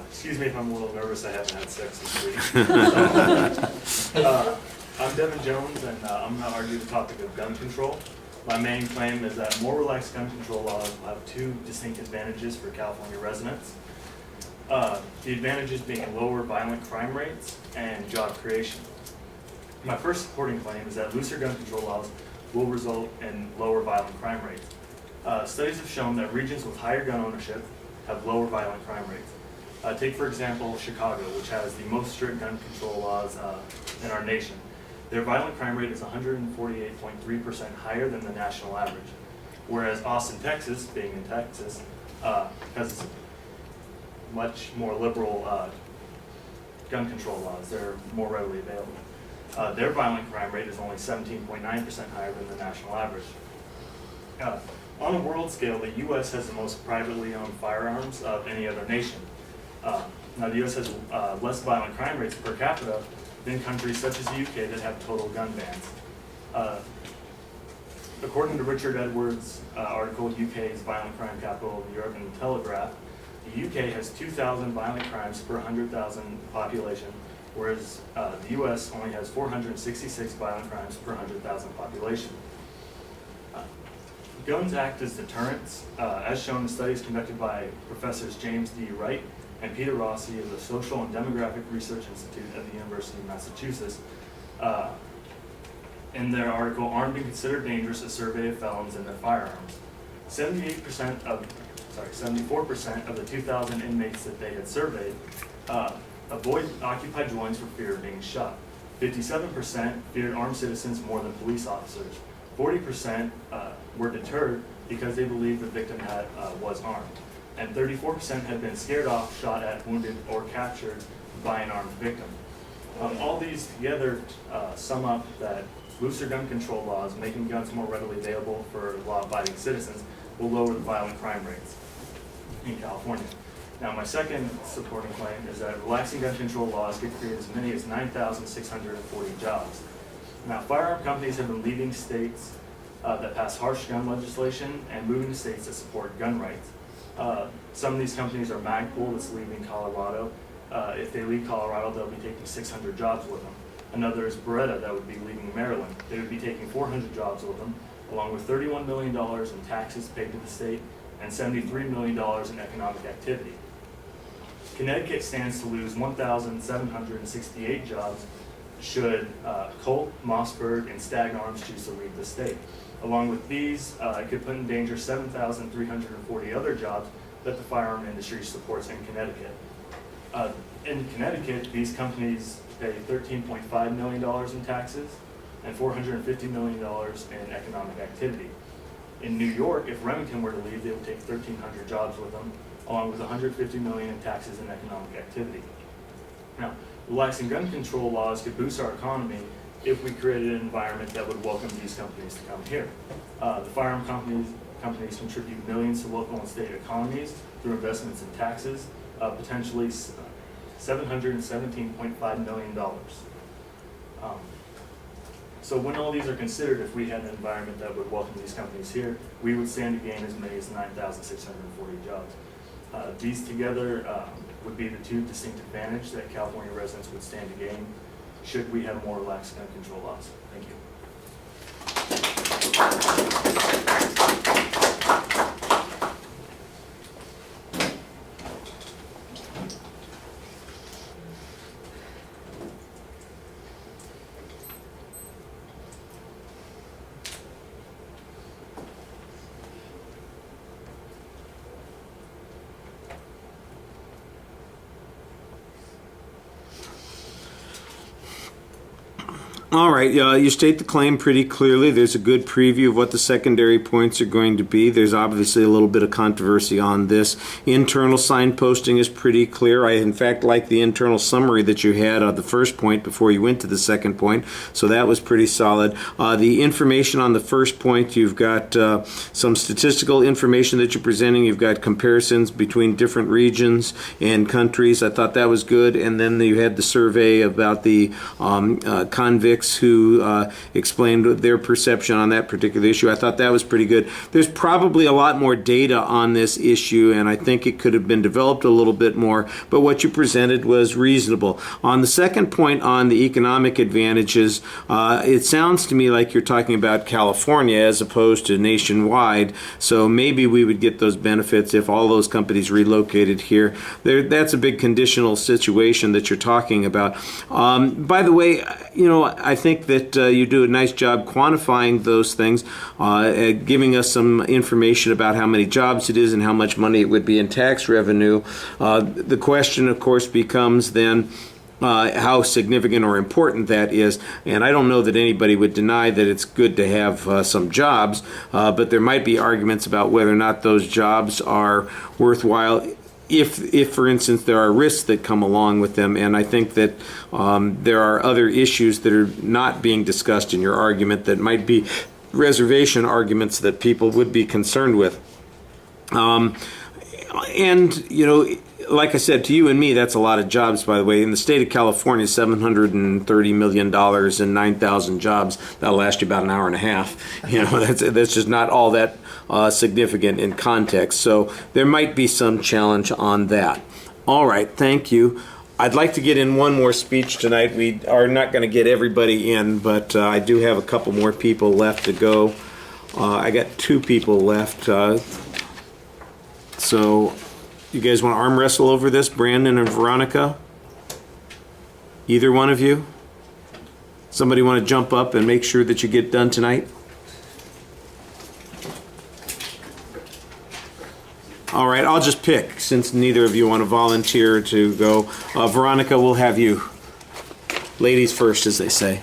Excuse me if I'm a little nervous. I haven't had sex this week. I'm Devin Jones, and I'm going to argue the topic of gun control. My main claim is that more relaxed gun control laws will have two distinct advantages for California residents. The advantages being lower violent crime rates and job creation. My first supporting claim is that looser gun control laws will result in lower violent crime rates. Studies have shown that regions with higher gun ownership have lower violent crime rates. Take, for example, Chicago, which has the most strict gun control laws in our nation. Their violent crime rate is 148.3% higher than the national average, whereas Austin, Texas, being in Texas, has much more liberal gun control laws. They're more readily available. Their violent crime rate is only 17.9% higher than the national average. On a world scale, the U.S. has the most privately owned firearms of any other nation. Now, the U.S. has less violent crime rates per capita than countries such as the UK that have total gun bans. According to Richard Edwards' article, UK's violent crime capital of Europe in the Telegraph, the UK has 2,000 violent crimes per 100,000 population, whereas the U.S. only has 466 violent crimes per 100,000 population. Guns act as deterrents, as shown in studies conducted by Professors James D. Wright and Peter Rossi of the Social and Demographic Research Institute at the University of Massachusetts. In their article, Armed and Considered Dangerous, a Survey of Felons and Their Firearms. 74% of the 2,000 inmates that they had surveyed avoid occupied dwellings for fear of being shot. 57% feared armed citizens more than police officers. 40% were deterred because they believed the victim was armed. And 34% had been scared off, shot at, wounded, or captured by an armed victim. All these together sum up that looser gun control laws, making guns more readily available for law-abiding citizens, will lower the violent crime rates in California. Now, my second supporting claim is that relaxing gun control laws could create as many as 9,640 jobs. Now, firearm companies have been leaving states that pass harsh gun legislation and moving to states that support gun rights. Some of these companies are Magpul, that's leaving Colorado. If they leave Colorado, they'll be taking 600 jobs with them. Another is Beretta, that would be leaving Maryland. They would be taking 400 jobs with them, along with $31 million in taxes paid to the state and $73 million in economic activity. Connecticut stands to lose 1,768 jobs should Colt, Mossberg, and Stag Arms choose to leave the state. Along with these, it could put in danger 7,340 other jobs that the firearm industry supports in Connecticut. In Connecticut, these companies pay $13.5 million in taxes and $450 million in economic activity. In New York, if Remington were to leave, they would take 1,300 jobs with them, along with $150 million in taxes and economic activity. Now, relaxing gun control laws could boost our economy if we created an environment that would welcome these companies to come here. The firearm companies contribute millions to local and state economies through investments in taxes, potentially $717.5 million. So when all these are considered, if we had an environment that would welcome these companies here, we would stand to gain as many as 9,640 jobs. These together would be the two distinct advantages that California residents would stand to gain should we have more relaxed gun control laws. Thank you. All right, you state the claim pretty clearly. There's a good preview of what the secondary points are going to be. There's obviously a little bit of controversy on this. Internal signposting is pretty clear. I, in fact, like the internal summary that you had on the first point before you went to the second point, so that was pretty solid. The information on the first point, you've got some statistical information that you're presenting. You've got comparisons between different regions and countries. I thought that was good. And then you had the survey about the convicts Statistics, who explained their perception on that particular issue. I thought that was pretty good. There's probably a lot more data on this issue, and I think it could have been developed a little bit more, but what you presented was reasonable. On the second point on the economic advantages, it sounds to me like you're talking about California as opposed to nationwide, so maybe we would get those benefits if all those companies relocated here. That's a big conditional situation that you're talking about. By the way, I think that you do a nice job quantifying those things, giving us some information about how many jobs it is and how much money it would be in tax revenue. The question, of course, becomes then how significant or important that is. And I don't know that anybody would deny that it's good to have some jobs, but there might be arguments about whether or not those jobs are worthwhile if, for instance, there are risks that come along with them. And I think that there are other issues that are not being discussed in your argument that might be reservation arguments that people would be concerned with. Like I said, to you and me, that's a lot of jobs, by the way. In the state of California, $730 million and 9,000 jobs. That'll last you about an hour and a half. That's just not all that significant in context. So there might be some challenge on that. All right, thank you. I'd like to get in one more speech tonight. We are not going to get everybody in, but I do have a couple more people left to go. I got 2 people left. So you guys want to arm wrestle over this, Brandon and Veronica? Either one of you? Somebody want to jump up and make sure that you get done tonight? All right, I'll just pick, since neither of you want to volunteer to go. Veronica, we'll have you. Ladies first, as they say.